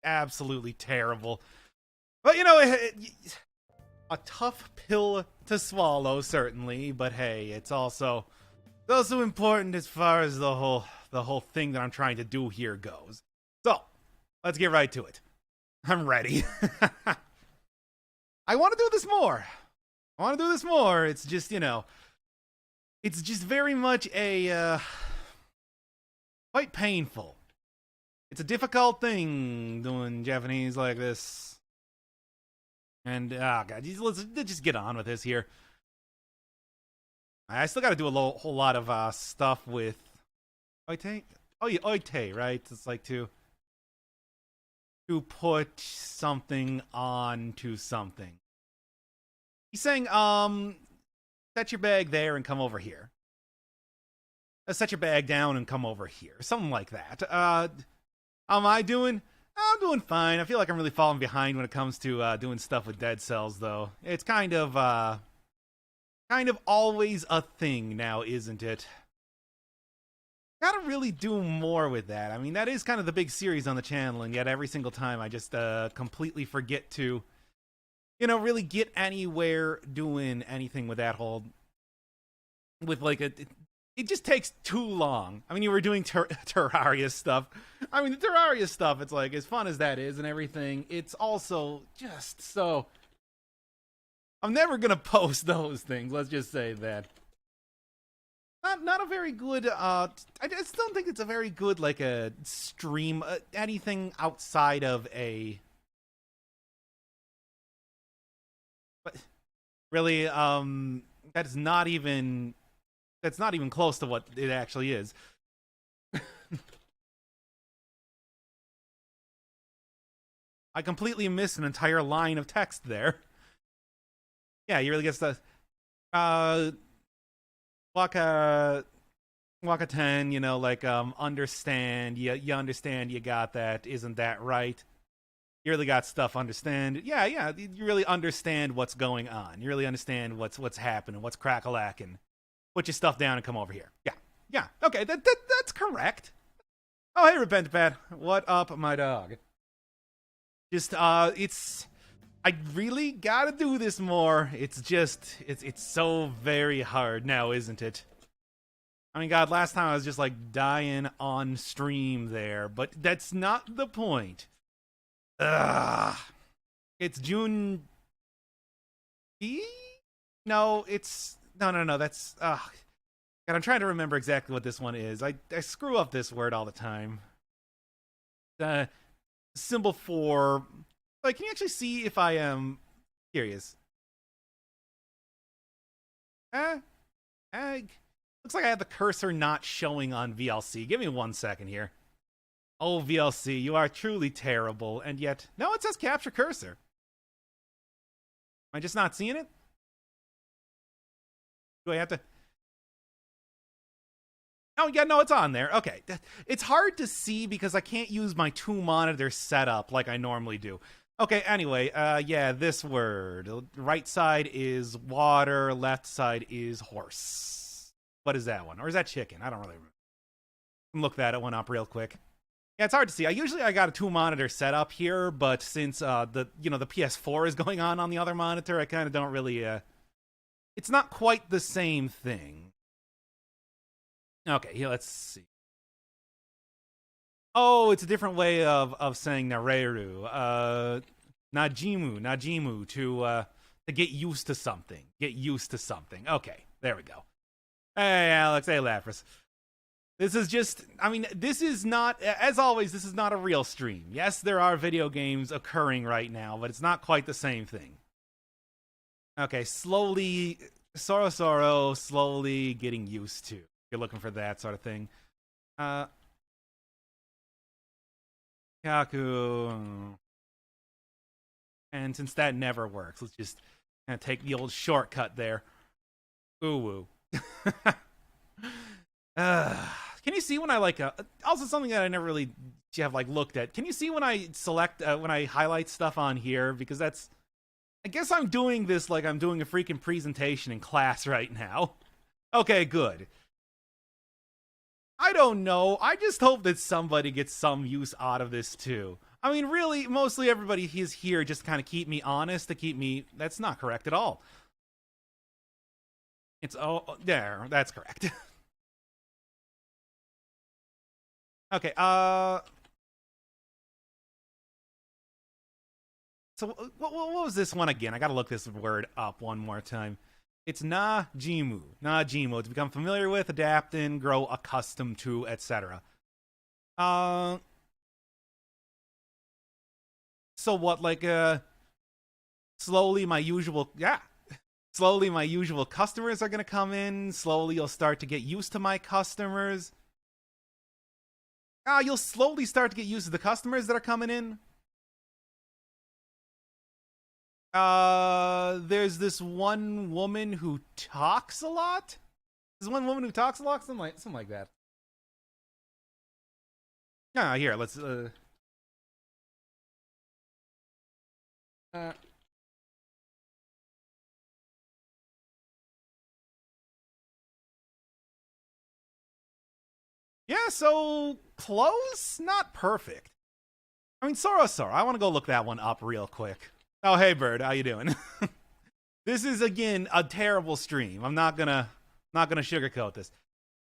absolutely terrible. But, you know, a tough pill to swallow, certainly. But hey, it's also important as far as the whole thing that I'm trying to do here goes. So, let's get right to it. I'm ready. I want to do this more. It's just, you know, it's just very much a, quite painful. It's a difficult thing doing Japanese like this. And, God, let's just get on with this here. I still got to do a whole lot of stuff with oite. Oh, yeah, oite, right? It's like to put something onto something. He's saying, set your bag there and come over here. Set your bag down and come over here. Something like that. How am I doing? I'm doing fine. I feel like I'm really falling behind when it comes to doing stuff with dead cells, though. It's kind of always a thing now, isn't it? Gotta really do more with that. I mean, that is kind of the big series on the channel, and yet every single time I just completely forget to, you know, really get anywhere doing anything with that whole, with like it just takes too long. I mean, you were doing Terraria stuff. I mean, the Terraria stuff, it's like, as fun as that is and everything, it's also just so... I'm never gonna post those things, let's just say that. Not a very good, I just don't think it's a very good, like, a stream, anything outside of a... But, really, that's not even close to what it actually is. I completely missed an entire line of text there. Yeah, you really get the Waka 10, you know, like understand, you understand, you got that, isn't that right? You really got stuff, understand. Yeah, you really understand what's going on. You really understand what's happening, what's crack-a-lacking. Put your stuff down and come over here. Yeah, okay, that's correct. Oh, hey, Repent-Pat. What up, my dog? Just, I really gotta do this more. It's just, it's so very hard now, isn't it? I mean, God, last time I was just, like, dying on stream there, but that's not the point. Ugh. It's June... No, it's... No, that's... God, I'm trying to remember exactly what this one is. I screw up this word all the time. Symbol for... Like, can you actually see if I am curious? Looks like I have the cursor not showing on VLC. Give me 1 second here. Oh, VLC, you are truly terrible. And yet... No, it says capture cursor. Am I just not seeing it? Do I have to... Oh, yeah, no, it's on there. Okay. It's hard to see because I can't use my 2-monitor setup like I normally do. Okay, anyway, yeah, this word. Right side is water, left side is horse. What is that one? Or is that chicken? I don't really remember. Look that one up real quick. Yeah, it's hard to see. I got a 2-monitor setup here, but since the PS4 is going on the other monitor, I kind of don't really it's not quite the same thing. Okay, here, let's see. Oh, it's a different way of saying Nareru. Najimu, to get used to something. Get used to something. Okay, there we go. Hey, Alex. Hey, Lapras. This is just, I mean, this is not, as always, this is not a real stream. Yes, there are video games occurring right now, but it's not quite the same thing. Okay, slowly, Soro, slowly getting used to. You're looking for that sort of thing. Kaku. And since that never works, let's just kind of take the old shortcut there. Ooh. Can you see when I like also something that I never really have like looked at? Can you see when I select when I highlight stuff on here? Because that's, I guess I'm doing this like I'm doing a freaking presentation in class right now. Okay, good. I don't know. I just hope that somebody gets some use out of this too. I mean, really, mostly everybody is here just to kind of keep me honest, to keep me. That's not correct at all. It's oh there. That's correct. Okay. So what was this one again? I gotta look this word up one more time. It's na-jimu. Na-jimu. To become familiar with, adapt in, grow accustomed to, etc. Uh. So what? Like slowly my usual slowly my usual customers are gonna come in. Slowly you'll start to get used to my customers. You'll slowly start to get used to the customers that are coming in. There's this one woman who talks a lot. There's one woman who talks a lot, something like that. Here, let's yeah, so close, not perfect. I mean, Soro. I want to go look that one up real quick. Oh, hey, Bird, how you doing? This is again a terrible stream. I'm not gonna sugarcoat this.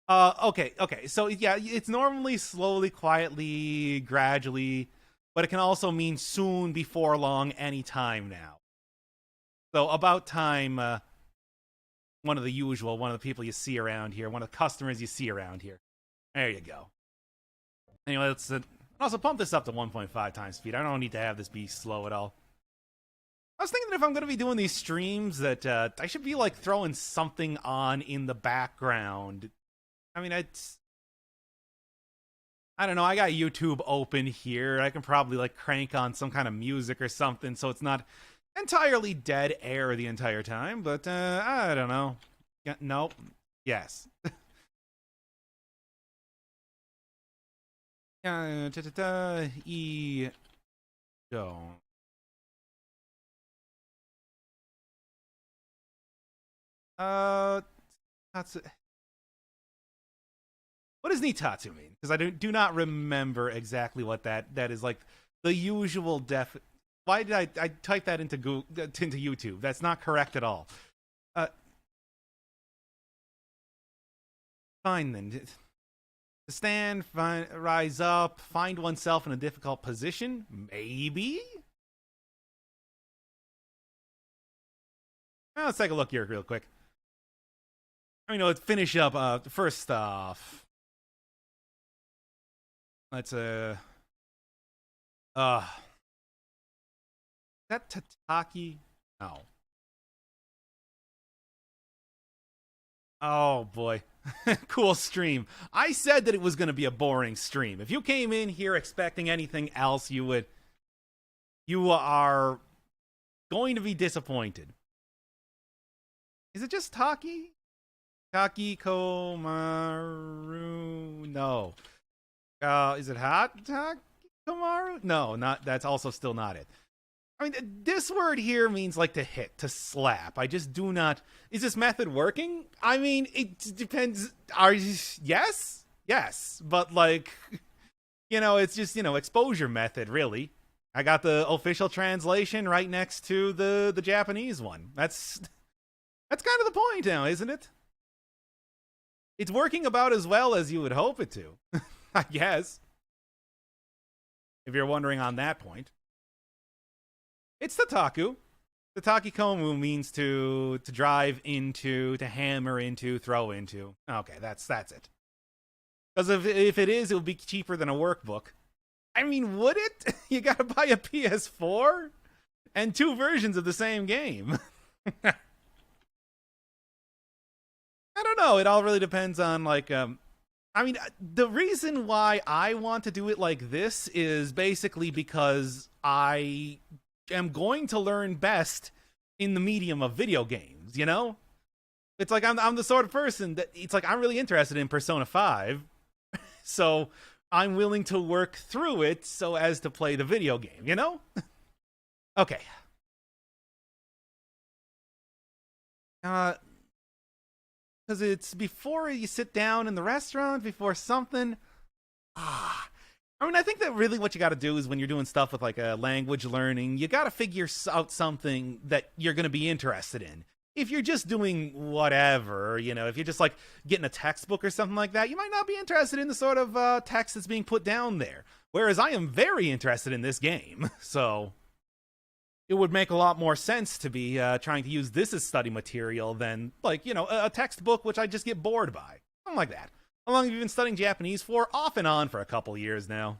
Okay. So yeah, it's normally slowly, quietly, gradually, but it can also mean soon, before long, anytime now. So about time. One of the people you see around here, one of the customers you see around here. There you go. Anyway, let's also pump this up to 1.5 times speed. I don't need to have this be slow at all. I was thinking that if I'm going to be doing these streams, that I should be like throwing something on in the background. I mean, I don't know. I got YouTube open here. I can probably like crank on some kind of music or something, so it's not entirely dead air the entire time. But I don't know. Yeah, nope. Yes. Go. Tatsu. What does Nitatsu mean? Because I do not remember exactly what that is like. The usual def. Why did I type that into into YouTube? That's not correct at all. Fine then. To stand, rise up, find oneself in a difficult position, maybe. Well, let's take a look here real quick. I mean, let's finish up. First off, let's is that Tataki? No. Oh boy. Cool stream. I said that it was going to be a boring stream. If you came in here expecting anything else, you are going to be disappointed. Is it just Taki? Taki Komaru? No. Is it Hot Taki Komaru? No, not. That's also still not it. I mean, this word here means like to hit, to slap. I just do not. Is this method working? I mean, it depends. Yes, but like, it's just exposure method, really. I got the official translation right next to the Japanese one. That's kind of the point now, isn't it? It's working about as well as you would hope it to, I guess. If you're wondering on that point. It's Tataku. Tataki Komu means to drive into, to hammer into, throw into. Okay, that's it. Because if it is, it would be cheaper than a workbook. I mean, would it? You gotta buy a PS4 and 2 versions of the same game. I don't know. It all really depends on like. I mean, the reason why I want to do it like this is basically because I am going to learn best in the medium of video games, It's like I'm the sort of person that it's like I'm really interested in Persona 5, so I'm willing to work through it so as to play the video game, Okay. Because it's before you sit down in the restaurant, before something. I mean, I think that really what you got to do is when you're doing stuff with like a language learning, you got to figure out something that you're going to be interested in. If you're just doing whatever, if you're just like getting a textbook or something like that, you might not be interested in the sort of text that's being put down there. Whereas I am very interested in this game, so it would make a lot more sense to be trying to use this as study material than like, a textbook which I just get bored by. Something like that. How long have you been studying Japanese for? Off and on for a couple years now.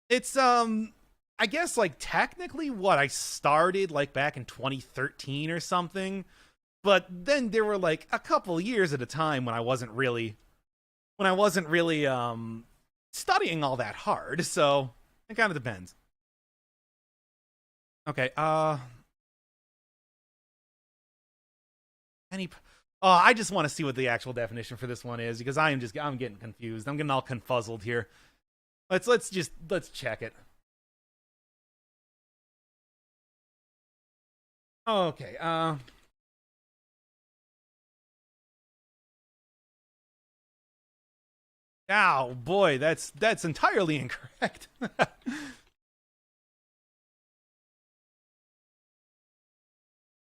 It's, I guess, like, technically what I started, like, back in 2013 or something. But then there were, like, a couple years at a time when I wasn't really, studying all that hard. So, it kind of depends. Okay, I just want to see what the actual definition for this one is, because I'm getting confused. I'm getting all confuzzled here. Let's check it. Okay, oh boy, that's entirely incorrect.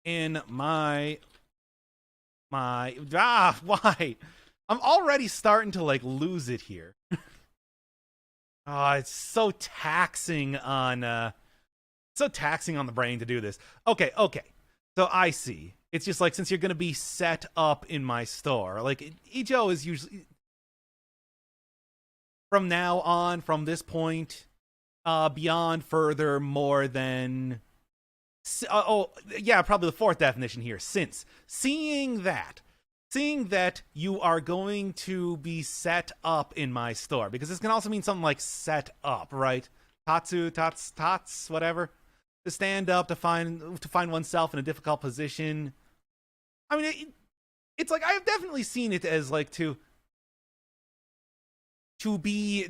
In my why? I'm already starting to like lose it here. Oh, it's so taxing on the brain to do this. Okay. So I see. It's just like, since you're going to be set up in my store, like Ijo is usually from now on, from this point, beyond further more than probably the fourth definition here. Since seeing that you are going to be set up in my store, because this can also mean something like set up, right? Tots, whatever. To stand up, to find oneself in a difficult position. I mean, it's like, I've definitely seen it as like to be,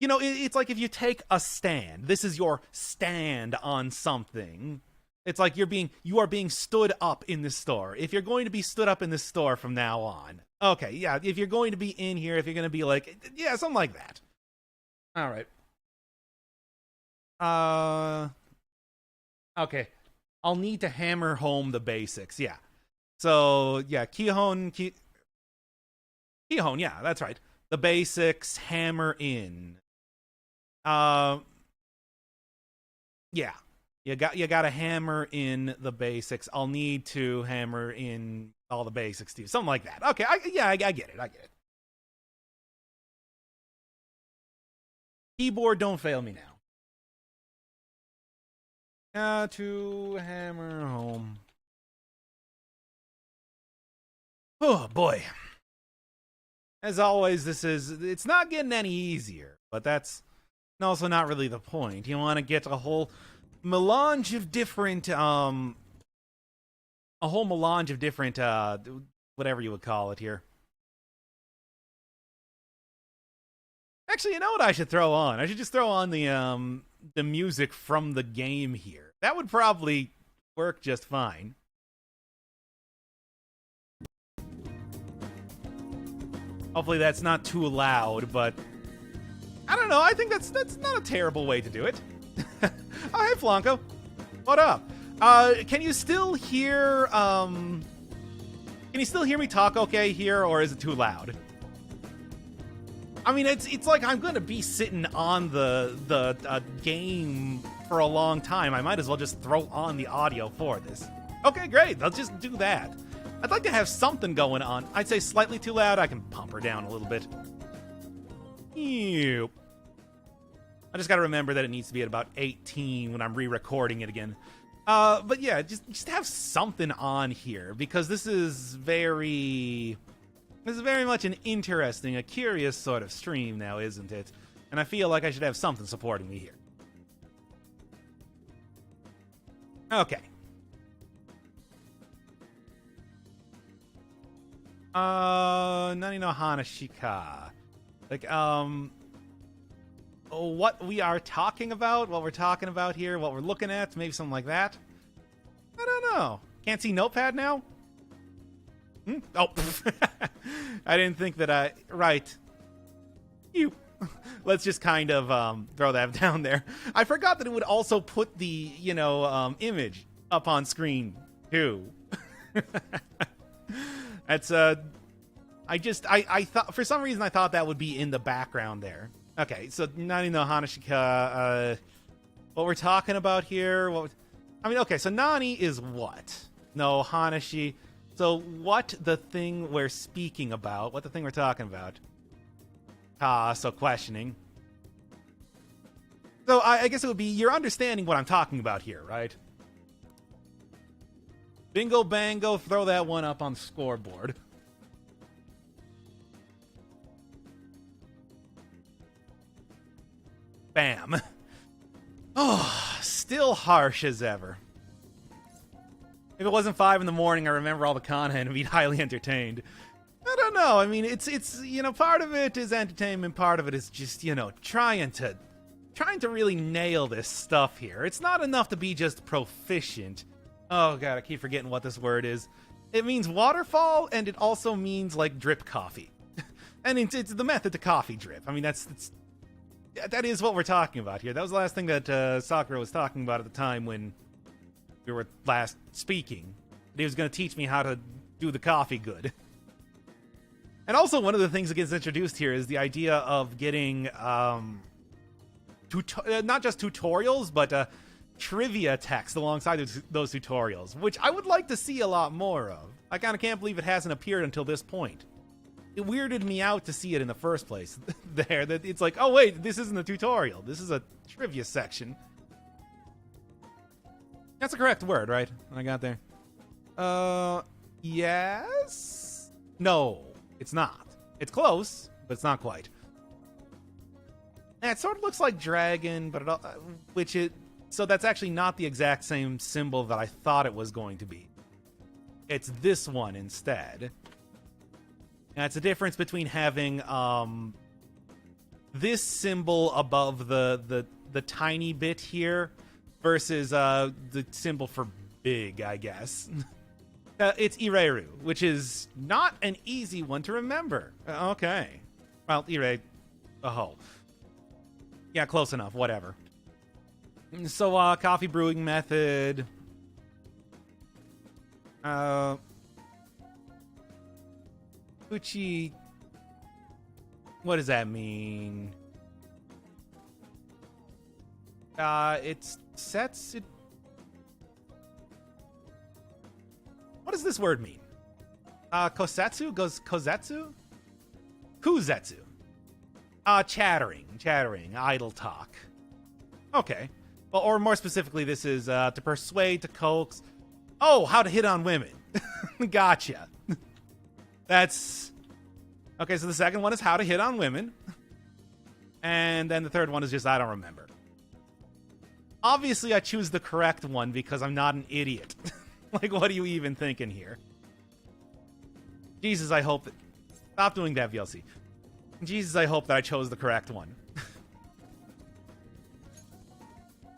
it's like if you take a stand. This is your stand on something. It's like you are being stood up in this store. If you're going to be stood up in this store from now on. Okay, yeah, if you're going to be in here, if you're going to be like, yeah, something like that. All right. Okay. I'll need to hammer home the basics, yeah. So, yeah, Kihon, yeah, that's right. The basics, hammer in. Yeah. You got to hammer in the basics. I'll need to hammer in all the basics too. Something like that. Okay, I get it. Keyboard, don't fail me now. To hammer home. Oh, boy. As always, it's not getting any easier, but that's also not really the point. You want to get a whole melange of different, whatever you would call it here. Actually, you know what I should throw on? I should just throw on the music from the game here. That would probably work just fine. Hopefully that's not too loud, but I don't know. I think that's not a terrible way to do it. Oh, hey, Flanco. What up? Can you still hear me talk okay here, or is it too loud? I mean, it's like I'm going to be sitting on the game for a long time. I might as well just throw on the audio for this. Okay, great. Let's just do that. I'd like to have something going on. I'd say slightly too loud. I can pump her down a little bit. Ew. I just got to remember that it needs to be at about 18 when I'm re-recording it again. But yeah, just have something on here, because this is very much an interesting, a curious sort of stream now, isn't it? And I feel like I should have something supporting me here. Okay. Nani no Hanashika. Like, what we are talking about, what we're talking about here, what we're looking at, maybe something like that. I don't know. Can't see Notepad now? Oh, I didn't think that right. You. Let's just kind of throw that down there. I forgot that it would also put the, image up on screen, too. That's, I thought, for some reason, I thought that would be in the background there. Okay, so Nani no Hanashika, what we're talking about here, okay, so Nani is what? No, Hanashi. So what the thing we're speaking about, what the thing we're talking about. So questioning. So I guess it would be, you're understanding what I'm talking about here, right? Bingo bango, throw that one up on the scoreboard. Bam. Oh, still harsh as ever. If it wasn't 5 in the morning, I remember all the content and be highly entertained. I don't know. I mean, it's part of it is entertainment, part of it is just, trying to really nail this stuff here. It's not enough to be just proficient. Oh god, I keep forgetting what this word is. It means waterfall, and it also means like drip coffee. And it's the method to coffee drip. I mean, that is what we're talking about here. That was the last thing that Sakura was talking about at the time when we were last speaking. He was going to teach me how to do the coffee good. And also, one of the things that gets introduced here is the idea of getting not just tutorials, but trivia text alongside those tutorials, which I would like to see a lot more of. I kind of can't believe it hasn't appeared until this point. It weirded me out to see it in the first place. There, that it's like, oh wait, this isn't a tutorial. This is a trivia section. That's the correct word, right? I got there. Yes? No, it's not. It's close, but it's not quite. And it sort of looks like dragon, but so that's actually not the exact same symbol that I thought it was going to be. It's this one instead. And it's a difference between having this symbol above the tiny bit here versus the symbol for big, I guess. It's Ireru, which is not an easy one to remember. Okay. Well, Ire... Oh. Yeah, close enough. Whatever. So, coffee brewing method. Uchi... What does that mean? It sets... It... What does this word mean? Kosetsu? Kozetsu? Kuzetsu. Chattering, idle talk. Okay. Well, or more specifically, this is to persuade, to coax. Oh, how to hit on women. Gotcha. That's... Okay, so the second one is how to hit on women. And then the third one is just I don't remember. Obviously, I choose the correct one because I'm not an idiot. Like, what are you even thinking here? Jesus, I hope that... Stop doing that, VLC. Jesus, I hope that I chose the correct one.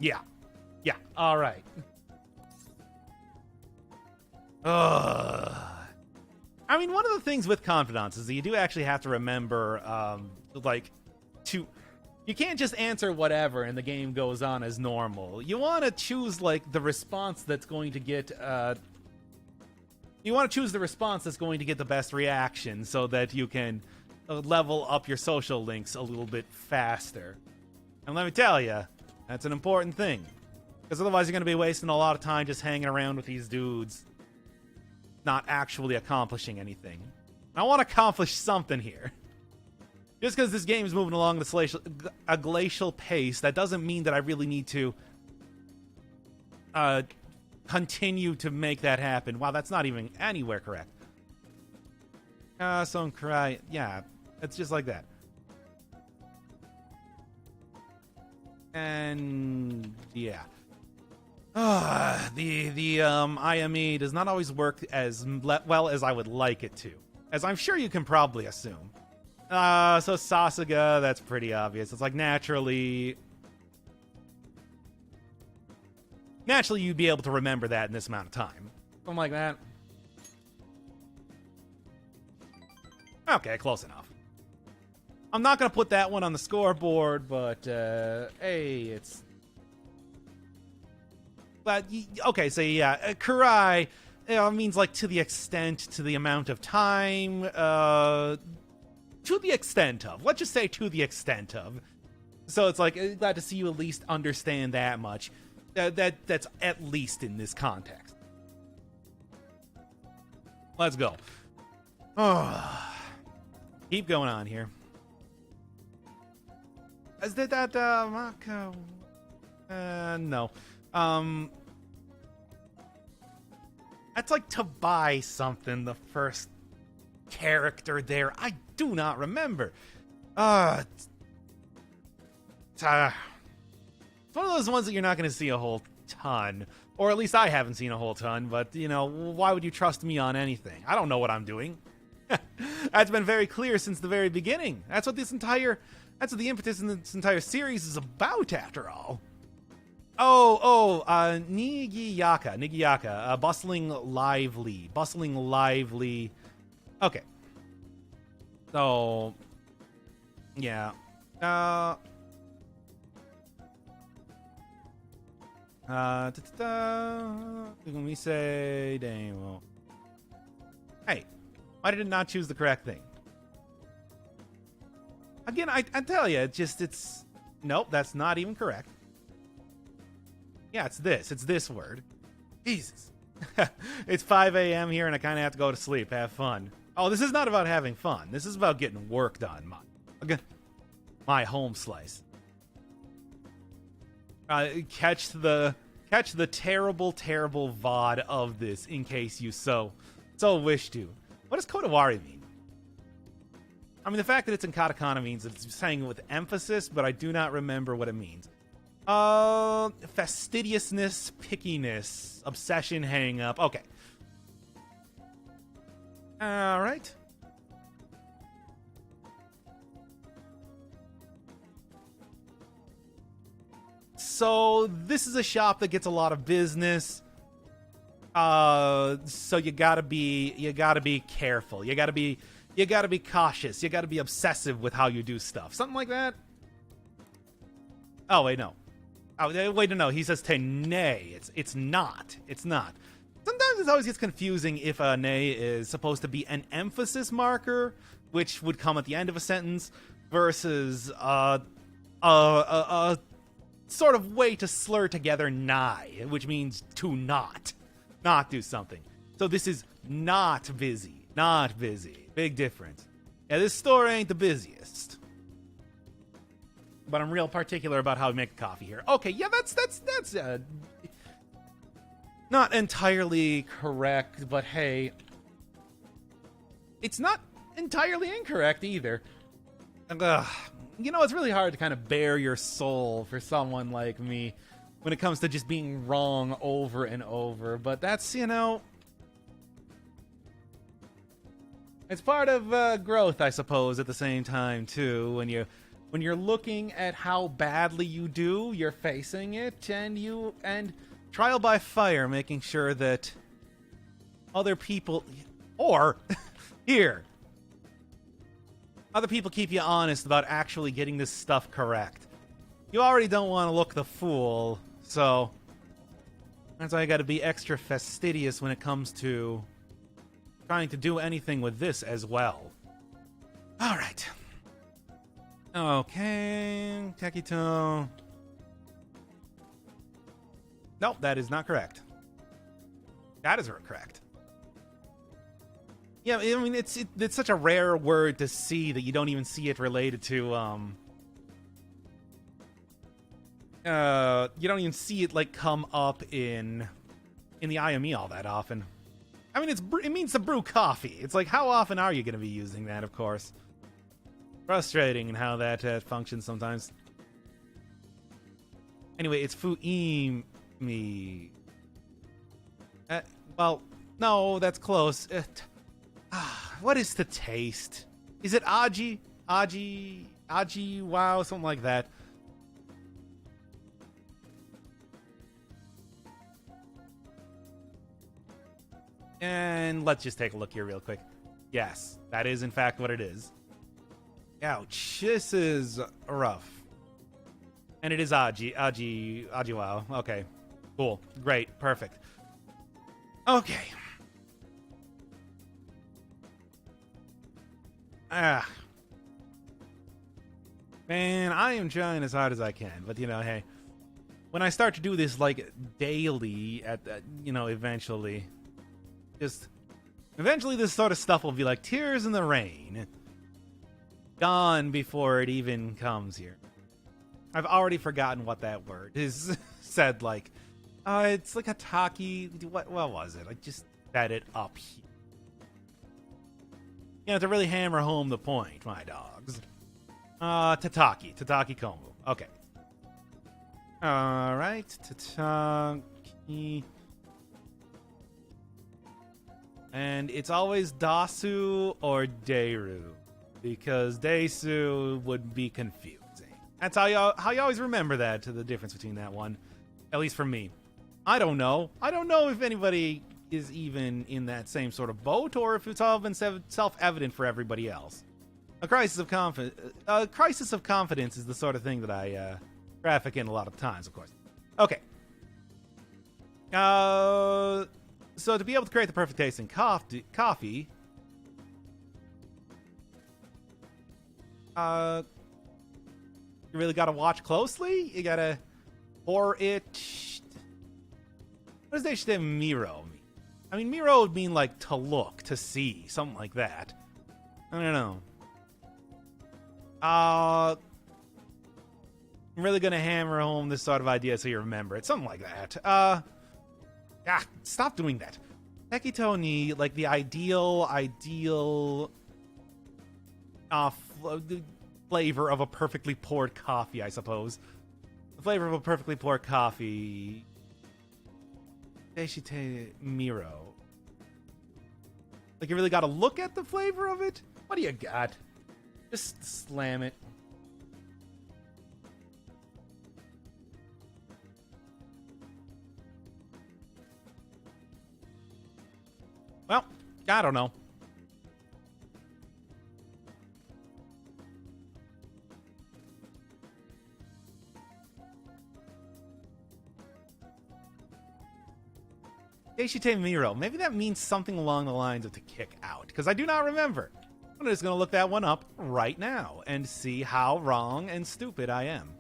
Yeah. Yeah, alright. I mean, one of the things with confidants is that you do actually have to remember, you can't just answer whatever and the game goes on as normal. You want to choose, the response that's going to get, you want to choose the response that's going to get the best reaction so that you can level up your social links a little bit faster. And let me tell you, that's an important thing. Because otherwise you're going to be wasting a lot of time just hanging around with these dudes, not actually accomplishing anything. I want to accomplish something here. Just because this game is moving along at a glacial pace, that doesn't mean that I really need to continue to make that happen. Wow, that's not even anywhere correct. Some cry. Yeah, it's just like that. And yeah. The IME does not always work as well as I would like it to, as I'm sure you can probably assume. So Sasuga, that's pretty obvious. It's like naturally you'd be able to remember that in this amount of time. Something like that. Okay, close enough. I'm not going to put that one on the scoreboard, but, hey, it's... But, okay, so yeah, kurai means, like, to the extent, to the amount of time, to the extent of. Let's just say to the extent of. So it's like, glad to see you at least understand that much. That's at least in this context. Let's go. Oh, keep going on here. Is that Mako? No. That's like to buy something. The first character there, I do not remember. It's one of those ones that you're not going to see a whole ton, or at least I haven't seen a whole ton. But you know, why would you trust me on anything? I don't know what I'm doing. That's been very clear since the very beginning. That's what the impetus in this entire series is about, after all. Nigiyaka, bustling, lively. Okay. So, yeah. When we say, dang, well. Hey, why did it not choose the correct thing? Again, I tell you, it's... Nope, that's not even correct. Yeah, it's this word. Jesus. It's 5 a.m. here, and I kind of have to go to sleep. Have fun. Oh, this is not about having fun. This is about getting work done. My home slice. Catch the terrible VOD of this in case you so wish to. What does Kodawari mean? I mean, the fact that it's in katakana means that it's saying it with emphasis, but I do not remember what it means. Fastidiousness, pickiness, obsession, hang up. Okay. All right. So this is a shop that gets a lot of business. So you gotta be careful. You gotta be cautious. You gotta be obsessive with how you do stuff. Something like that. Oh wait, no. Oh wait, no. He says tenei. It's not. It's not. Sometimes it always gets confusing if a ne is supposed to be an emphasis marker, which would come at the end of a sentence, versus a sort of way to slur together nai, which means to not do something. So this is not busy. Not busy. Big difference. Yeah, this store ain't the busiest. But I'm real particular about how we make coffee here. Okay, yeah, that's not entirely correct, but hey, it's not entirely incorrect either. You know, it's really hard to kind of bare your soul for someone like me when it comes to just being wrong over and over. But that's, you know, it's part of growth, I suppose, at the same time, too. When you're looking at how badly you do, you're facing it, and trial by fire, making sure that other people, or here, other people keep you honest about actually getting this stuff correct. You already don't want to look the fool, so that's why I got to be extra fastidious when it comes to trying to do anything with this as well. All right. Okay, Tekito. Nope, that is not correct. That is correct. Yeah, I mean, it's such a rare word to see that you don't even see it related to, you don't even see it, like, come up in the IME all that often. I mean, it means to brew coffee. It's like, how often are you going to be using that, of course? Frustrating in how that functions sometimes. Anyway, it's fuimi. Well, no, that's close. What is the taste? Is it aji? Wow, something like that. And let's just take a look here real quick. Yes, that is in fact what it is. Ouch. This is rough. And it is Ajiwao. Okay. Cool. Great. Perfect. Okay. Ah. Man, I am trying as hard as I can, but hey, when I start to do this like daily eventually this sort of stuff will be like tears in the rain. Gone before it even comes here. I've already forgotten what that word is said like. It's like a talkie. What was it? I just set it up here. To really hammer home the point, my dogs. Tataki Komu. Okay. Alright, Tataki. And it's always Dasu or Deiru, because Deisu would be confusing. That's how you always remember that, the difference between that one. At least for me. I don't know. I don't know if anybody is even in that same sort of boat, or if it's all been self-evident for everybody else. A crisis of confidence is the sort of thing that I traffic in a lot of times, of course. Okay. So to be able to create the perfect tasting coffee, you really got to watch closely. You got to pour it. What does they Miro mean? I mean, Miro would mean like to look, to see, something like that. I don't know. I'm really gonna hammer home this sort of idea so you remember it. Something like that. Stop doing that. Tekito ni, like the ideal flavor of a perfectly poured coffee, I suppose. The flavor of a perfectly poured coffee. Deshite Miro. Like you really gotta look at the flavor of it? What do you got? Just slam it. Well, I don't know. Deshite Miro. Maybe that means something along the lines of to kick out, because I do not remember. I'm just going to look that one up right now and see how wrong and stupid I am.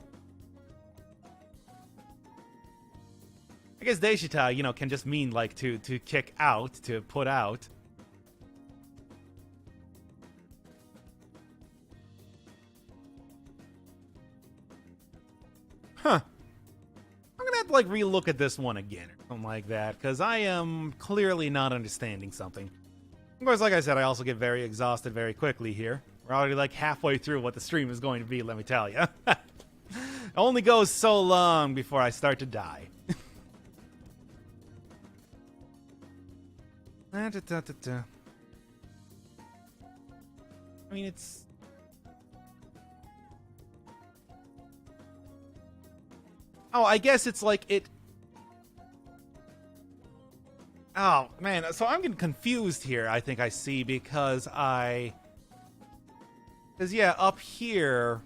I guess Deshita, can just mean like to kick out, to put out. Huh. I'm going to have to like relook at this one again or something like that, because I am clearly not understanding something. Of course, like I said, I also get very exhausted very quickly here. We're already like halfway through what the stream is going to be, let me tell you. It only goes so long before I start to die. I mean, it's... Oh, I guess it's like it... Oh, man, so I'm getting confused here, I think I see, because yeah, up here,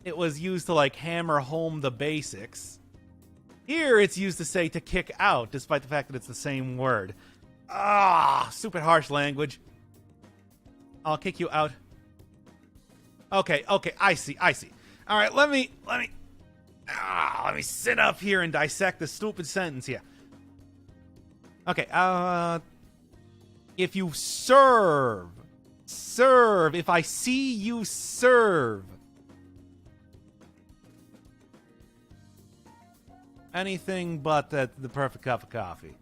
it was used to, like, hammer home the basics. Here, it's used to say to kick out, despite the fact that it's the same word. Stupid harsh language. I'll kick you out. Okay, I see. All right, let me sit up here and dissect the stupid sentence here. Okay, if you serve, if I see you serve anything but the perfect cup of coffee.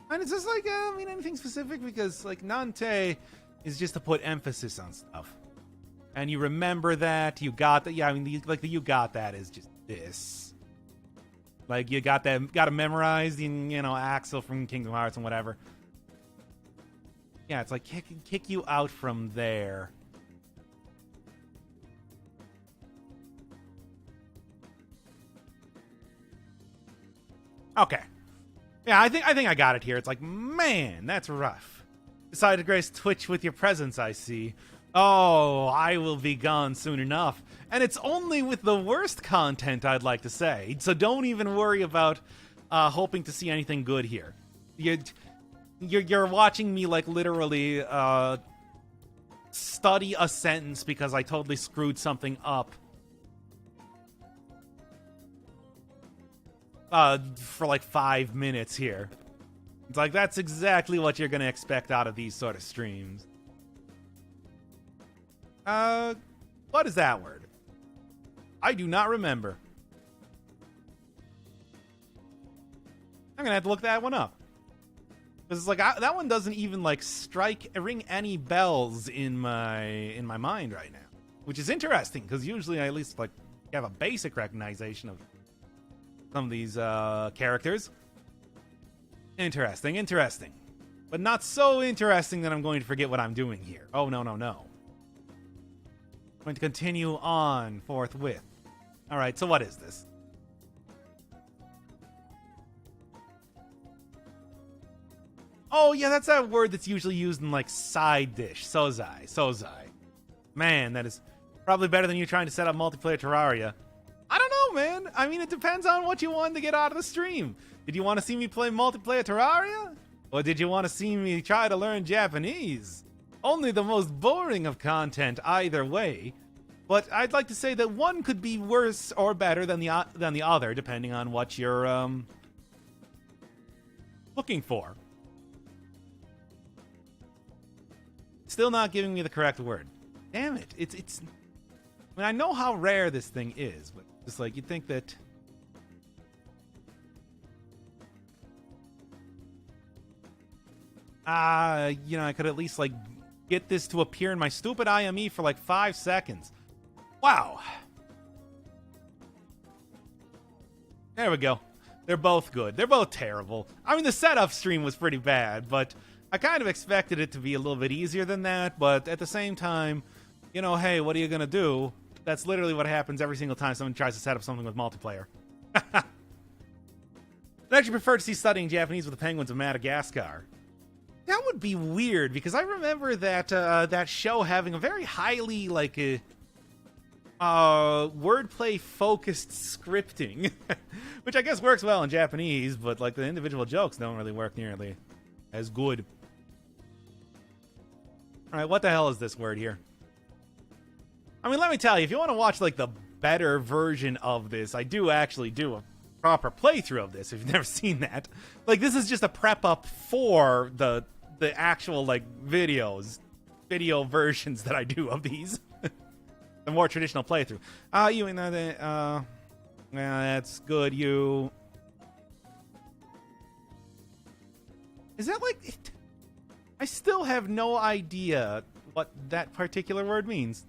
And it's just like, anything specific, because like Nante is just to put emphasis on stuff. And you remember that, you got that, you got that is just this. Like, you got to memorize, Axel from Kingdom Hearts and whatever. Yeah, it's like, kick you out from there. Okay. Yeah, I think I got it here. It's like, man, that's rough. Decided to grace Twitch with your presence, I see. Oh, I will be gone soon enough. And it's only with the worst content, I'd like to say. So don't even worry about hoping to see anything good here. You're watching me, like, literally study a sentence because I totally screwed something up. For like 5 minutes here. It's like, that's exactly what you're gonna expect out of these sort of streams. What is that word? I do not remember. I'm gonna have to look that one up. Because it's like, that one doesn't even, like, ring any bells in my mind right now. Which is interesting, because usually I at least, like, have a basic recognition of some of these characters. Interesting. But not so interesting that I'm going to forget what I'm doing here. Oh, no. I'm going to continue on forthwith. Alright, so what is this? Oh, yeah, that's that word that's usually used in, like, side dish. Sozai. Man, that is probably better than you trying to set up multiplayer Terraria. I don't know, man. I mean, it depends on what you wanted to get out of the stream. Did you want to see me play multiplayer Terraria? Or did you want to see me try to learn Japanese? Only the most boring of content either way. But I'd like to say that one could be worse or better than the other, depending on what you're looking for. Still not giving me the correct word. Damn it. It's I mean, I know how rare this thing is, but just like, you'd think that... I could at least, like, get this to appear in my stupid IME for, like, 5 seconds. Wow. There we go. They're both good. They're both terrible. I mean, the setup stream was pretty bad, but I kind of expected it to be a little bit easier than that, but at the same time, hey, what are you gonna do? That's literally what happens every single time someone tries to set up something with multiplayer. I'd actually prefer to see studying Japanese with the penguins of Madagascar. That would be weird, because I remember that that show having a very highly, like, wordplay-focused scripting, which I guess works well in Japanese, but, like, the individual jokes don't really work nearly as good. Alright, what the hell is this word here? I mean, let me tell you, if you want to watch, like, the better version of this, I do actually do a proper playthrough of this, if you've never seen that. Like, this is just a prep-up for the actual, like, video versions that I do of these. The more traditional playthrough. Yeah, that's good, you... Is that, like... I still have no idea what that particular word means.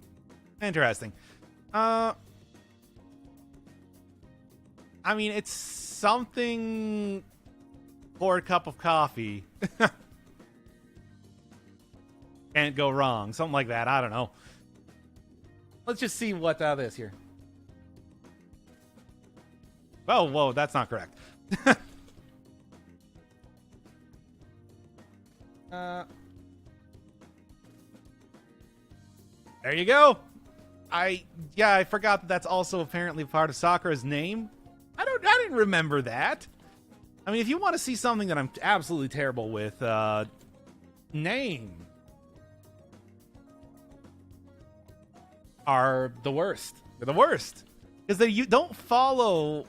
Interesting. I mean, it's something for a cup of coffee. Can't go wrong. Something like that. I don't know. Let's just see what that is here. Oh, whoa, that's not correct. There you go. I forgot that that's also apparently part of Sakura's name. I didn't remember that. I mean, if you want to see something that I'm absolutely terrible with, name are the worst. They're the worst. Because you don't follow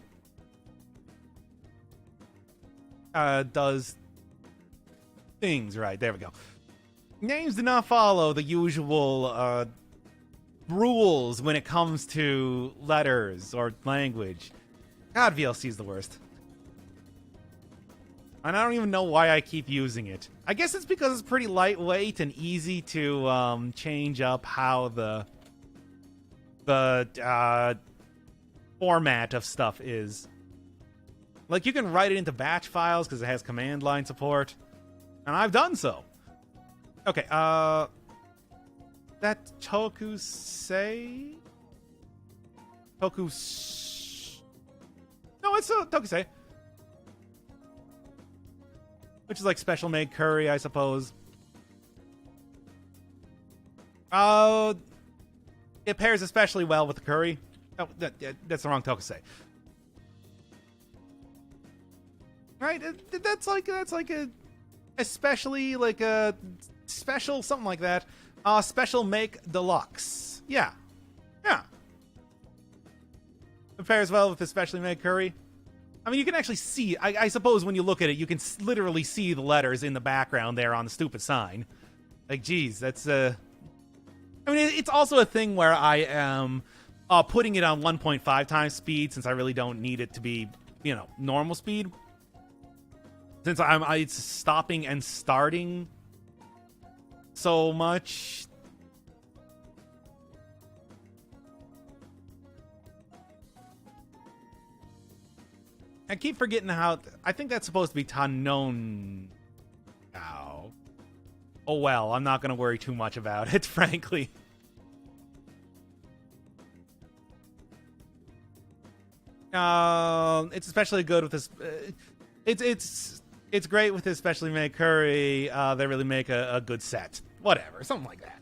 does things right. There we go. Names do not follow the usual rules when it comes to letters or language. God, VLC is the worst. And I don't even know why I keep using it. I guess it's because it's pretty lightweight and easy to change up how the format of stuff is. Like, you can write it into batch files because it has command line support. And I've done so. Okay, that Tokusei? No, it's Tokusei. which is like special made curry, I suppose. It pairs especially well with the curry. Oh, that's the wrong tokusei. Right? That's like a especially like a special something like that. Special make deluxe. Yeah. Yeah. It pairs well with especially made curry. I mean, you can actually see, I suppose when you look at it, you can literally see the letters in the background there on the stupid sign. Like, geez, that's, I mean, it's also a thing where I am putting it on 1.5 times speed since I really don't need it to be, you know, normal speed. Since it's stopping and starting so much. I keep forgetting how... I think that's supposed to be Tanon... Ow. Oh well, I'm not going to worry too much about it, frankly. It's especially good with this... It's great with this specially made curry. They really make a good set. Whatever, something like that.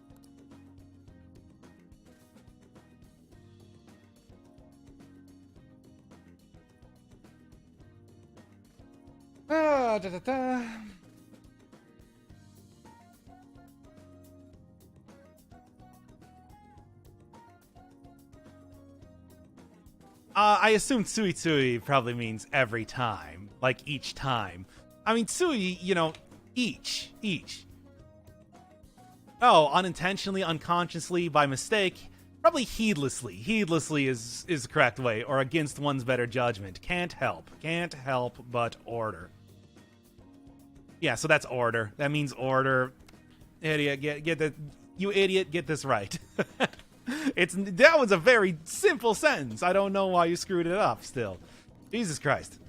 I assume tsui tsui probably means every time, like each time. I mean, tsui, you know, each. Oh, unintentionally, unconsciously, by mistake, probably heedlessly. Heedlessly is the correct way, or against one's better judgment. Can't help but order. Yeah, so that's order. That means order. Idiot, get that. You idiot, get this right. That was a very simple sentence. I don't know why you screwed it up still. Jesus Christ.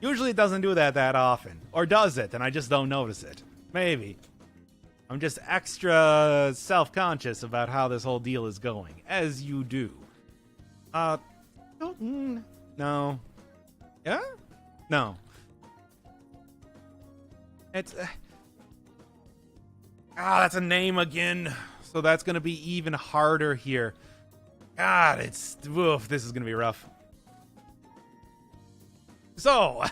Usually it doesn't do that often. Or does it, and I just don't notice it. Maybe. I'm just extra self-conscious about how this whole deal is going. As you do. No. Yeah? No. It's... that's a name again. So that's going to be even harder here. God, it's... Oof, this is going to be rough. So...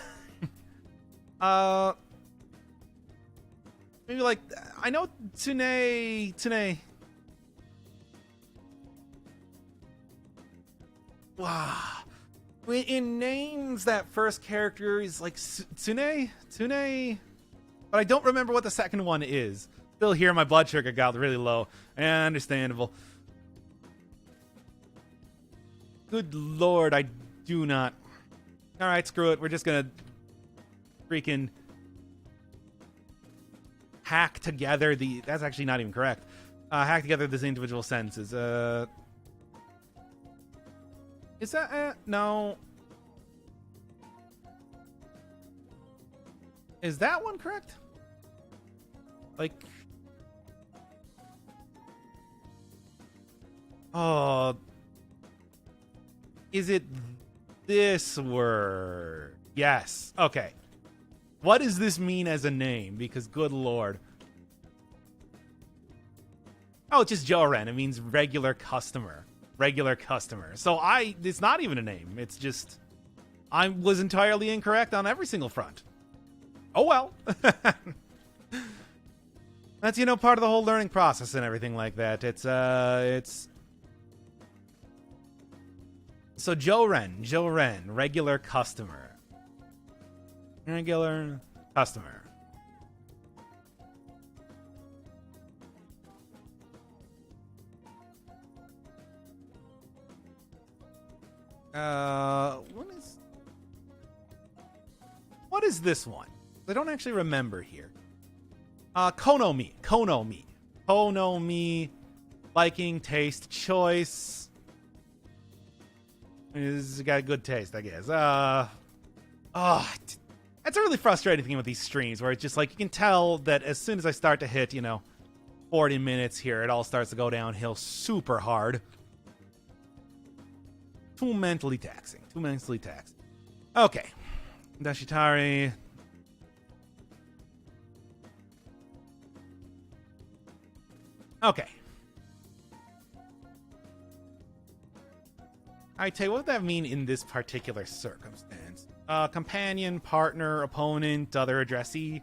maybe like... I know Tsune... Wow. In names, that first character is like Tsune? But I don't remember what the second one is. Still here, my blood sugar got really low. Understandable. Good lord, I do not... Alright, screw it. We're just gonna... freaking... hack together the... That's actually not even correct. Hack together these individual sentences. Is that... no. Is that one correct? Like... Oh... Is it this word? Yes. Okay. What does this mean as a name? Because good lord. Oh, it's just Joren. It means regular customer. Regular customer. So it's not even a name. It's just... I was entirely incorrect on every single front. Oh well. That's, you know, part of the whole learning process and everything like that. It's... So Joren, regular customer. Regular customer. What is this one? I don't actually remember here. Konomi. Konomi. Liking, taste, choice. It's got good taste, I guess. That's a really frustrating thing with these streams, where it's just like, you can tell that as soon as I start to hit, 40 minutes here, it all starts to go downhill super hard. Too mentally taxing. Okay. Dashitari. Okay. I tell you, what would that mean in this particular circumstance? Companion, partner, opponent, other addressee.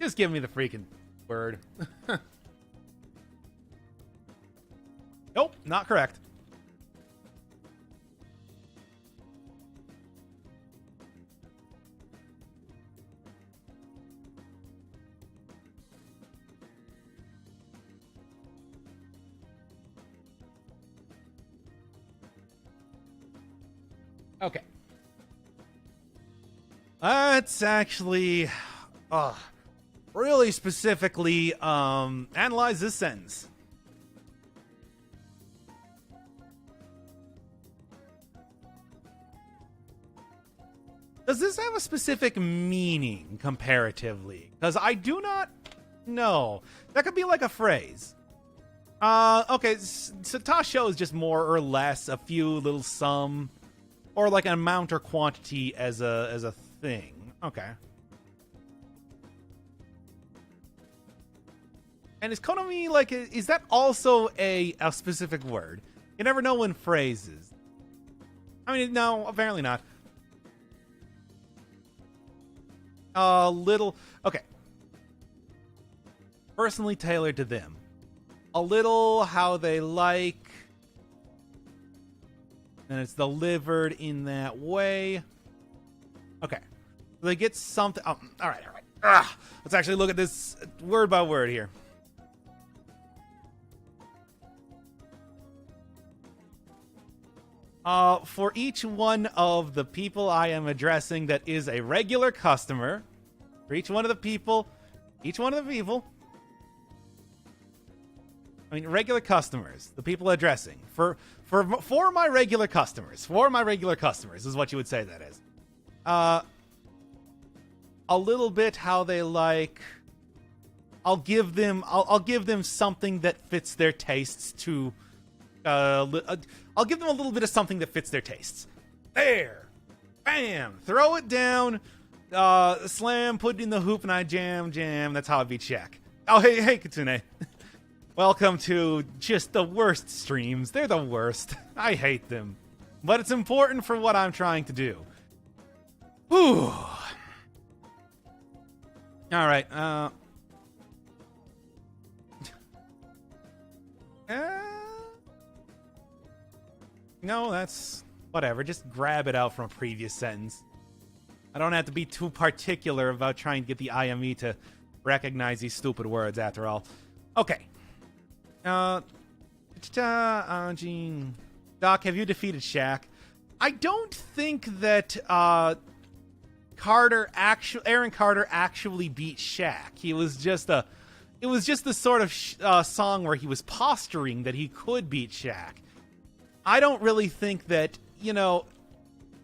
Just give me the freaking word. Nope, not correct. Okay. Let's actually really specifically analyze this sentence. Does this have a specific meaning comparatively? Because I do not know. That could be like a phrase. Okay, Satasho is just more or less a few little sum, or like an amount or quantity as a thing. Okay. And is Konomi like, is that also a specific word? You never know in phrases. I mean, no, apparently not. Little, okay. Personally tailored to them. A little how they like. And it's delivered in that way. Okay. So they get something. Oh, all right. Let's actually look at this word by word here. For each one of the people I am addressing that is a regular customer, for each one of the people, I mean, regular customers, the people addressing, for my regular customers, is what you would say that is. A little bit how they like. I'll give them something that fits their tastes to. I'll give them a little bit of something that fits their tastes. There, bam, throw it down, slam, put it in the hoop, and I jam. That's how I beat Shaq. Oh, hey, Kitsune. Welcome to just the worst streams. They're the worst. I hate them, but it's important for what I'm trying to do. Whew. All right. No, that's whatever. Just grab it out from a previous sentence. I don't have to be too particular about trying to get the IME to recognize these stupid words after all. Okay. Doc, have you defeated Shaq? I don't think that Aaron Carter actually beat Shaq. It was just the sort of song where he was posturing that he could beat Shaq. I don't really think that,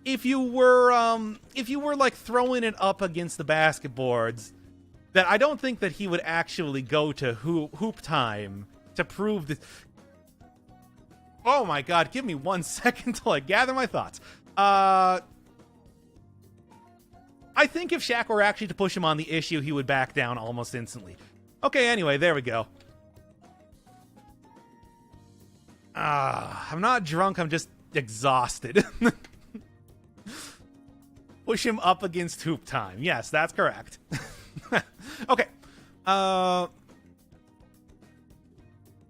if you were like throwing it up against the basketboards, that I don't think that he would actually go to hoop time to prove this. Oh my god, give me 1 second till I gather my thoughts. I think if Shaq were actually to push him on the issue, he would back down almost instantly. Okay, anyway, there we go. I'm not drunk, I'm just exhausted. Push him up against hoop time. Yes, that's correct. Okay.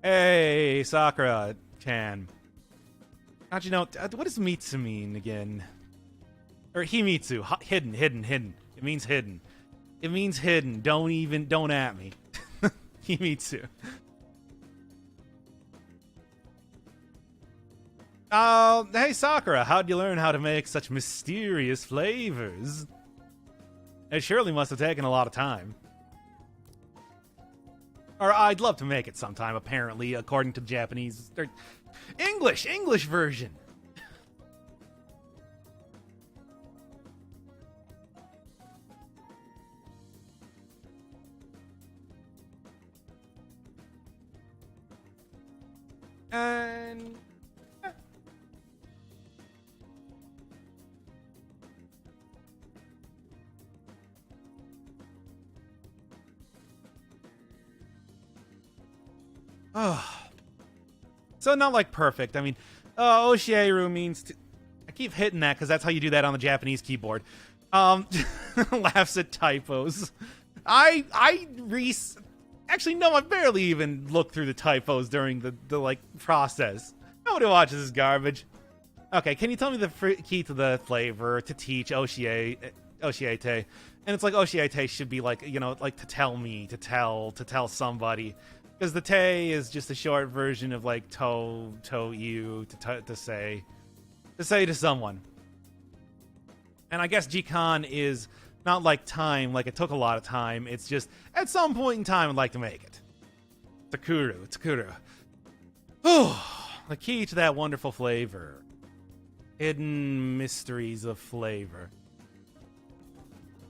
Hey, Sakura-chan. How'd you know? What does Mitsu mean again? Or Himitsu. Hidden. It means hidden. Don't at me. Himitsu. Hey Sakura, how'd you learn how to make such mysterious flavors? It surely must have taken a lot of time. Or I'd love to make it sometime, apparently, according to the Japanese... English version! And oh, so not like perfect. I mean, Oshieru means I keep hitting that because that's how you do that on the Japanese keyboard. Laughs at typos. Actually, no, I barely even look through the typos during the like process. Nobody watches this garbage. Okay, can you tell me the key to the flavor to teach Oshiete? And it's like Oshiete should be like, you know, like to tell me, to tell somebody. Because the te is just a short version of like you, to say to someone. And I guess Jikan is not like time, like it took a lot of time. It's just at some point in time I'd like to make it. Takuru. The key to that wonderful flavor. Hidden mysteries of flavor.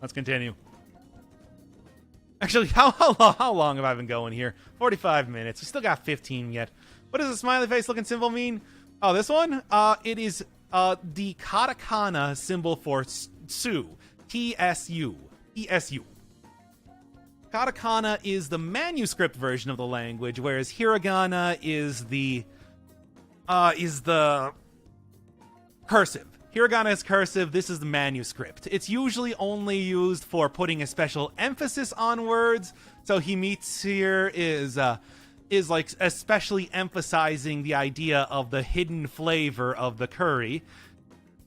Let's continue. Actually, how long have I been going here? 45 minutes. We still got 15 yet. What does the smiley face looking symbol mean? Oh, this one? It is the katakana symbol for tsu. T-S-U. E-S-U. Katakana is the manuscript version of the language, whereas hiragana is the cursive. Hiragana is cursive. This is the manuscript. It's usually only used for putting a special emphasis on words. So himitsu here is like especially emphasizing the idea of the hidden flavor of the curry.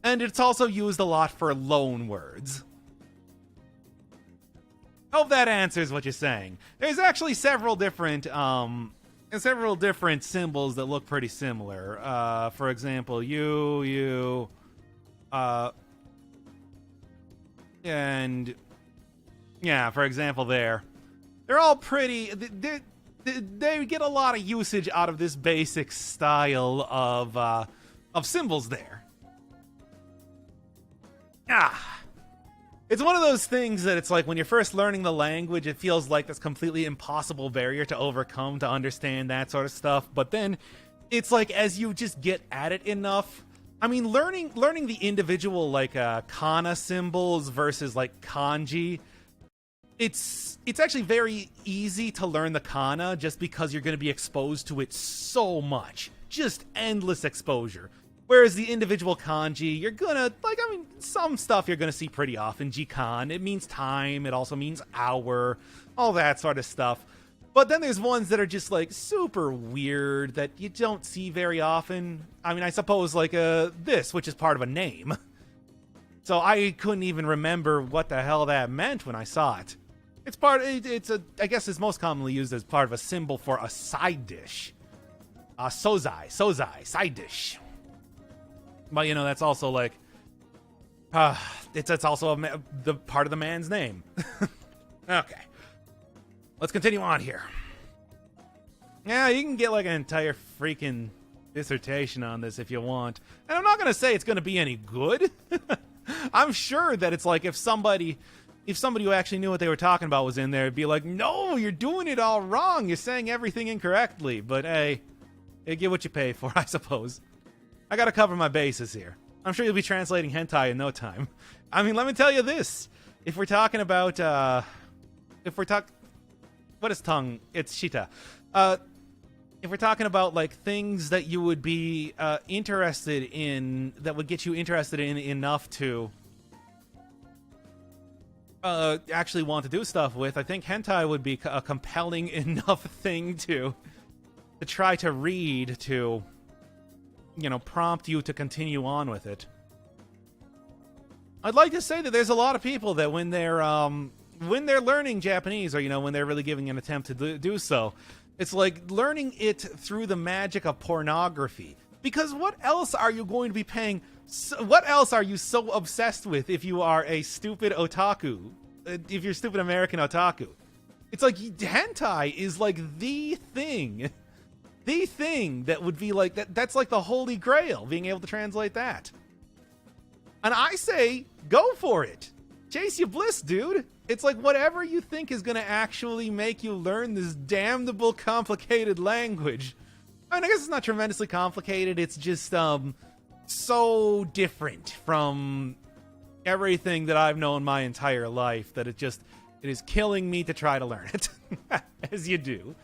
And it's also used a lot for loan words. Hope that answers what you're saying. There's actually several different symbols that look pretty similar. For example, and yeah, for example, they're all pretty. They get a lot of usage out of this basic style of symbols there. It's one of those things that it's like when you're first learning the language, it feels like this completely impossible barrier to overcome to understand that sort of stuff. But then it's like as you just get at it enough. I mean, learning the individual like kana symbols versus like kanji. It's actually very easy to learn the kana just because you're going to be exposed to it so much. Just endless exposure. Whereas the individual kanji, you're gonna, like, I mean, some stuff you're gonna see pretty often. Jikan, it means time, it also means hour, all that sort of stuff. But then there's ones that are just, like, super weird that you don't see very often. I mean, I suppose, like, this, which is part of a name. So I couldn't even remember what the hell that meant when I saw it. I guess it's most commonly used as part of a symbol for a side dish. Sozai, side dish. But, you know, that's also, like, it's also the part of the man's name. Okay. Let's continue on here. Yeah, you can get, like, an entire freaking dissertation on this if you want. And I'm not going to say it's going to be any good. I'm sure that it's like if somebody who actually knew what they were talking about was in there, it'd be like, no, you're doing it all wrong. You're saying everything incorrectly. But, hey, you get what you pay for, I suppose. I gotta cover my bases here. I'm sure you'll be translating hentai in no time. I mean, let me tell you this. If we're talking about, what is tongue? It's shita. If we're talking about, like, things that you would be interested in, that would get you interested in enough to actually want to do stuff with, I think hentai would be a compelling enough thing to try to read to, you know, prompt you to continue on with it. I'd like to say that there's a lot of people that when they're learning Japanese, or, you know, when they're really giving an attempt to do so, it's like learning it through the magic of pornography. Because what else are you going to be paying? What else are you so obsessed with if you are a stupid otaku? If you're a stupid American otaku? It's like hentai is like the thing. The thing that would be like that's like the holy grail, being able to translate that. And I say, go for it. Chase your bliss, dude. It's like whatever you think is going to actually make you learn this damnable complicated language. I mean, I guess it's not tremendously complicated. It's just so different from everything that I've known my entire life that it is killing me to try to learn it. As you do.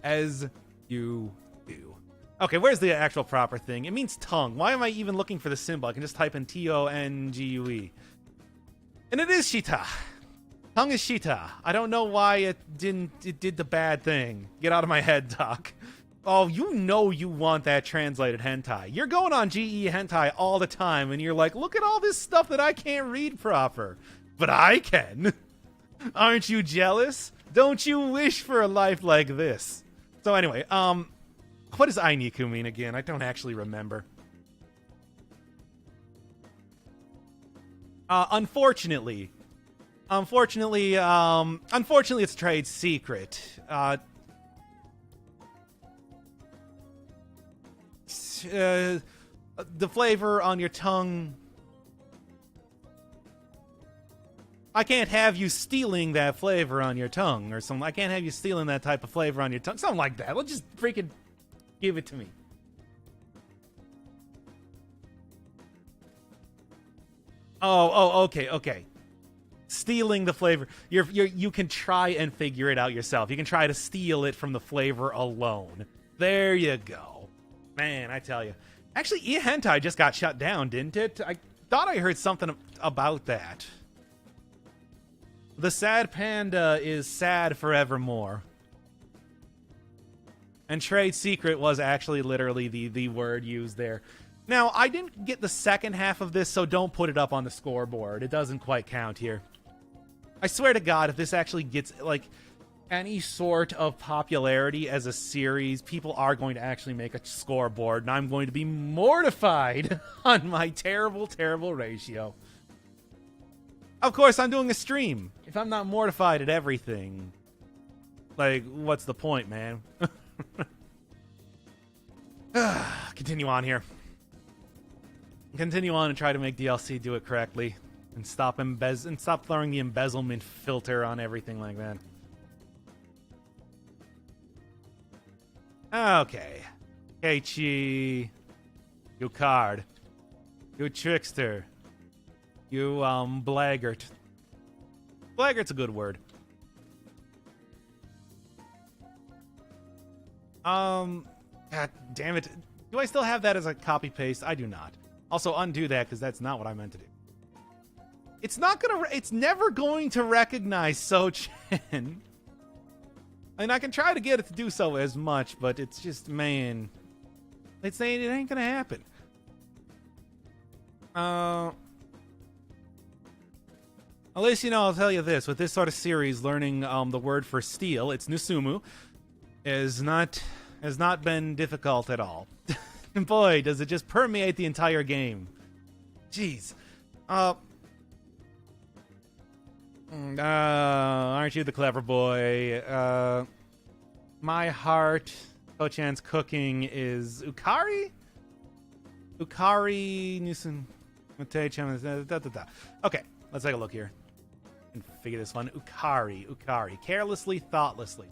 As you do. Okay, where's the actual proper thing? It means tongue. Why am I even looking for the symbol? I can just type in Tongue. And it is Shita. Tongue is Shita. I don't know why it did the bad thing. Get out of my head, Doc. Oh, you know you want that translated hentai. You're going on GE hentai all the time, and you're like, look at all this stuff that I can't read proper. But I can. Aren't you jealous? Don't you wish for a life like this? So anyway, what does Ainiku mean again? I don't actually remember. Unfortunately, it's trade secret. The flavor on your tongue. I can't have you stealing that flavor on your tongue or something. I can't have you stealing that type of flavor on your tongue. Something like that. Let's just freaking give it to me. Oh, okay. Stealing the flavor. You can try and figure it out yourself. You can try to steal it from the flavor alone. There you go. Man, I tell you. Actually, e-hentai just got shut down, didn't it? I thought I heard something about that. The sad panda is sad forevermore. And trade secret was actually literally the word used there. Now, I didn't get the second half of this, so don't put it up on the scoreboard. It doesn't quite count here. I swear to God, if this actually gets, like, any sort of popularity as a series, people are going to actually make a scoreboard, and I'm going to be mortified on my terrible, terrible ratio. Of course, I'm doing a stream. If I'm not mortified at everything, like, what's the point, man? Continue on here. Continue on and try to make DLC do it correctly, and stop throwing the embezzlement filter on everything like that. Okay. Keiichi, you card. You trickster. You, blaggart. Blaggart's a good word. God damn it. Do I still have that as a copy-paste? I do not. Also, undo that, because that's not what I meant to do. It's never going to recognize So-Chen. I mean, I can try to get it to do so as much, but it's just, man. It's saying it ain't gonna happen. At least, you know, I'll tell you this. With this sort of series, learning the word for steal, it's Nusumu, has not been difficult at all. And boy, does it just permeate the entire game. Jeez. Aren't you the clever boy? My heart, So-Chan's cooking is Ukari? Ukari, Nusun, Okay, let's take a look here. And figure this one. Ukari. Carelessly, thoughtlessly.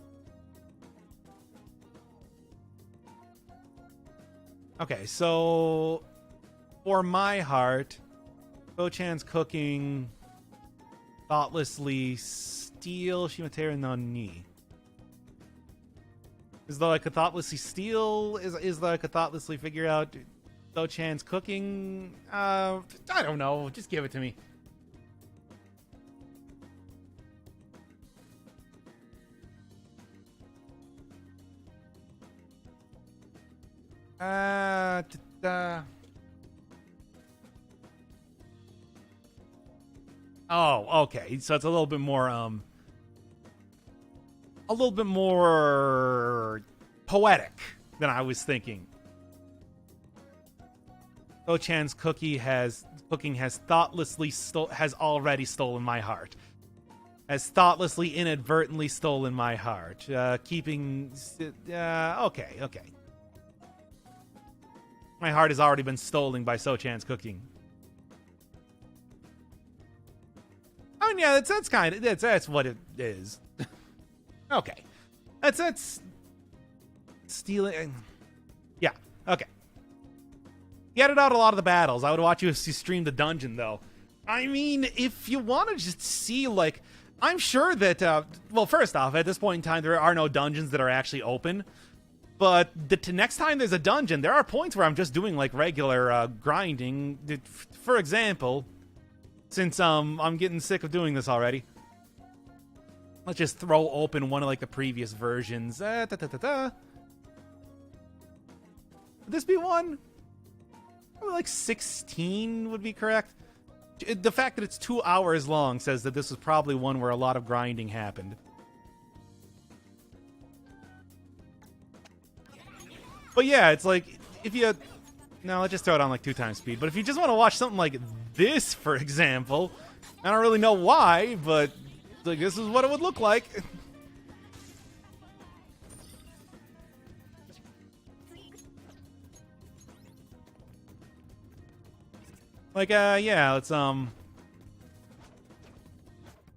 Okay, so for my heart, So-Chan's cooking, thoughtlessly steal Shimatera no Ni. Is there like a thoughtlessly steal? Is there like a thoughtlessly figure out So-Chan's cooking? I don't know. Just give it to me. Oh, okay. So it's a little bit more poetic than I was thinking. So-Chan's cooking has already stolen my heart. Has thoughtlessly, inadvertently stolen my heart. Okay. My heart has already been stolen by So-Chan's cooking. I mean, yeah, that's what it is. Okay, that's stealing. Okay. You edited out a lot of the battles. I would watch you if you streamed the dungeon, though. I mean, if you want to just see, like... I'm sure that, well, first off, at this point in time, there are no dungeons that are actually open. But next time there's a dungeon, there are points where I'm just doing, like, regular grinding. For example, since I'm getting sick of doing this already, let's just throw open one of, like, the previous versions. Would this be one? Probably like 16 would be correct. The fact that it's 2 hours long says that this was probably one where a lot of grinding happened. But yeah, it's like, if you... No, let's just throw it on like 2 times speed. But if you just want to watch something like this, for example, I don't really know why, but like, this is what it would look like. Like, yeah, let's,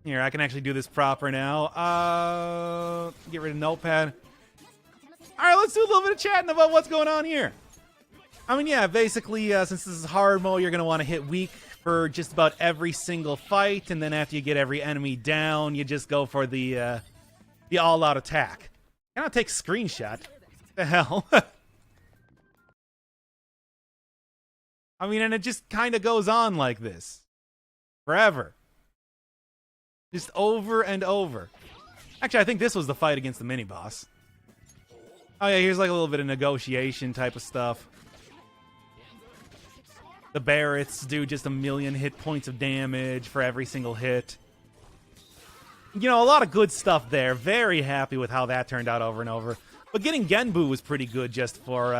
here, I can actually do this proper now. Get rid of Notepad. Alright, let's do a little bit of chatting about what's going on here. I mean, yeah, basically, since this is hard mode, you're going to want to hit weak for just about every single fight, and then after you get every enemy down, you just go for the all-out attack. Can I take screenshot? What the hell? I mean, and it just kind of goes on like this. Forever. Just over and over. Actually, I think this was the fight against the mini-boss. Oh yeah, here's like a little bit of negotiation type of stuff. The Barretts do just 1,000,000 hit points of damage for every single hit. You know, a lot of good stuff there. Very happy with how that turned out over and over. But getting Genbu was pretty good just for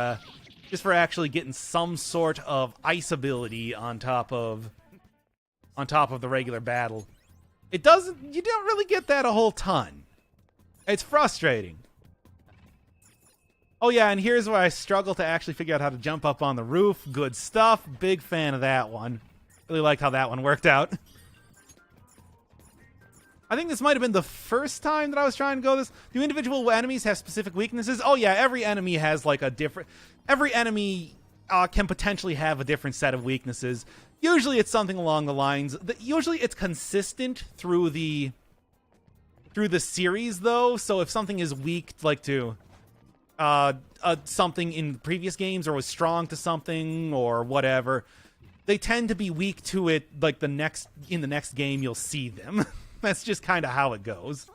actually getting some sort of ice ability on top of the regular battle. You don't really get that a whole ton. It's frustrating. Oh yeah, and here's where I struggle to actually figure out how to jump up on the roof. Good stuff. Big fan of that one. Really liked how that one worked out. I think this might have been the first time that I was trying to go this. Do individual enemies have specific weaknesses? Oh yeah, every enemy has like a different... Every enemy can potentially have a different set of weaknesses. Usually it's something along the lines... Usually it's consistent through the series, though. So if something is weak, like to... something in previous games, or was strong to something, or whatever, they tend to be weak to it, like in the next game you'll see them. That's just kind of how it goes.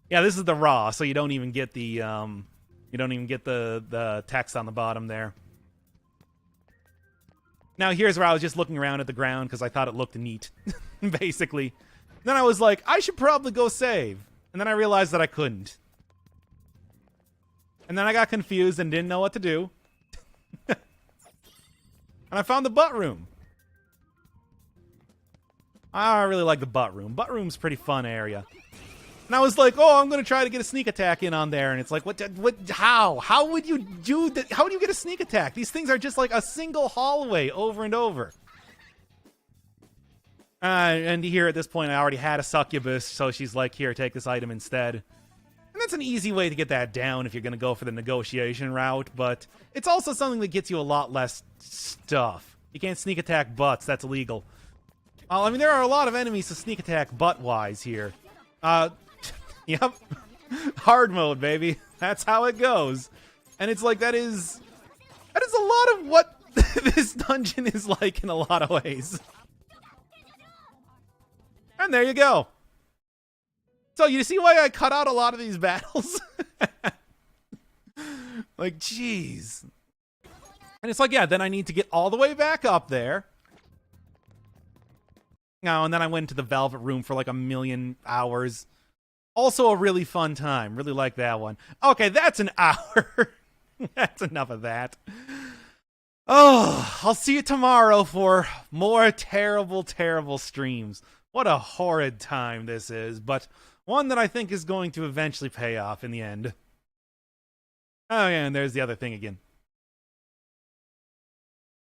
Yeah, this is the raw, so you don't even get the the text on the bottom there. Now here's where I was just looking around at the ground because I thought it looked neat, basically. Then I was like, I should probably go save, and then I realized that I couldn't. And then I got confused and didn't know what to do. And I found the butt room. I really like the butt room. Butt room's a pretty fun area. And I was like, oh, I'm going to try to get a sneak attack in on there. And it's like, how? How would you do that? How would you get a sneak attack? These things are just like a single hallway over and over. And here at this point, I already had a succubus. So she's like, here, take this item instead. And that's an easy way to get that down if you're going to go for the negotiation route, but it's also something that gets you a lot less stuff. You can't sneak attack butts, that's illegal. I mean, there are a lot of enemies to sneak attack butt-wise here. Yep. Hard mode, baby. That's how it goes. And it's like, that is a lot of what this dungeon is like in a lot of ways. And there you go. So you see why I cut out a lot of these battles? Like, jeez. And it's like, yeah, then I need to get all the way back up there. No, and then I went to the Velvet Room for like 1,000,000 hours. Also a really fun time. Really like that one. Okay, that's an hour. That's enough of that. Oh, I'll see you tomorrow for more terrible, terrible streams. What a horrid time this is, but... one that I think is going to eventually pay off in the end. Oh yeah, and there's the other thing again.